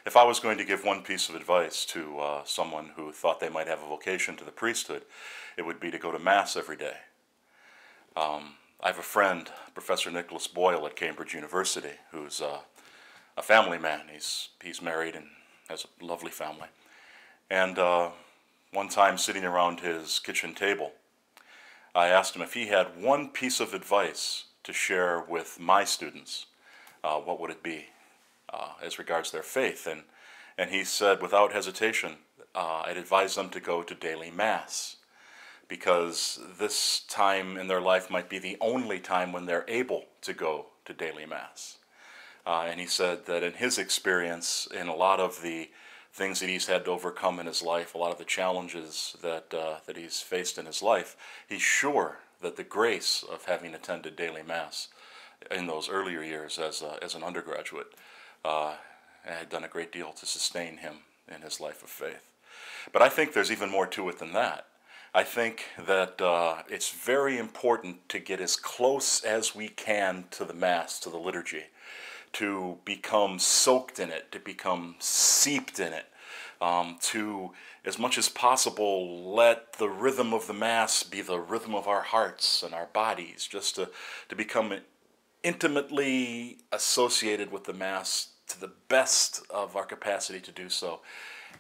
If I was going to give one piece of advice to someone who thought they might have a vocation to the priesthood, it would be to go to Mass every day. I have a friend, Professor Nicholas Boyle at Cambridge University, who's a family man. He's married and has a lovely family. And one time, sitting around his kitchen table, I asked him if he had one piece of advice to share with my students, what would it be as regards their faith? And he said, without hesitation, I'd advise them to go to daily Mass, because this time in their life might be the only time when they're able to go to daily Mass. And he said that in his experience, in a lot of the things that he's had to overcome in his life, a lot of the challenges that he's faced in his life, he's sure that the grace of having attended daily Mass in those earlier years as an undergraduate had done a great deal to sustain him in his life of faith. But I think there's even more to it than that. I think that it's very important to get as close as we can to the Mass, to the liturgy, to become soaked in it, to become seeped in it, to, as much as possible, let the rhythm of the Mass be the rhythm of our hearts and our bodies, just to become intimately associated with the Mass to the best of our capacity to do so.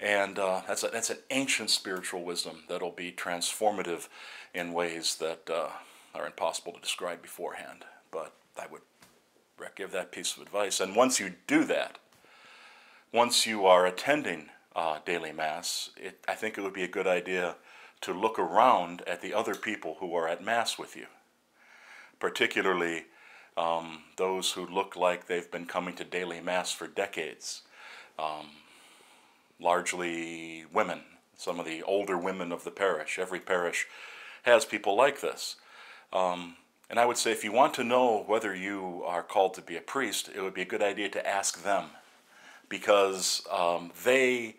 And that's an ancient spiritual wisdom that'll be transformative in ways that are impossible to describe beforehand. But I would give that piece of advice. And once you do that, once you are attending daily Mass, I think it would be a good idea to look around at the other people who are at Mass with you, particularly those who look like they've been coming to daily Mass for decades. Largely women, some of the older women of the parish. Every parish has people like this. And I would say, if you want to know whether you are called to be a priest, it would be a good idea to ask them, because they,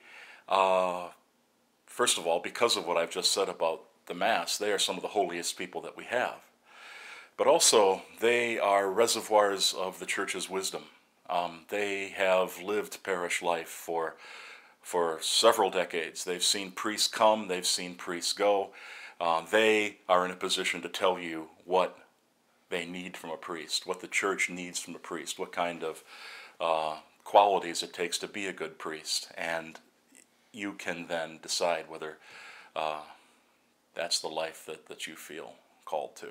first of all, because of what I've just said about the Mass, they are some of the holiest people that we have. But also, they are reservoirs of the Church's wisdom. They have lived parish life for several decades. They've seen priests come, they've seen priests go. They are in a position to tell you what they need from a priest, what the Church needs from a priest, what kind of qualities it takes to be a good priest. And you can then decide whether that's the life that you feel called to.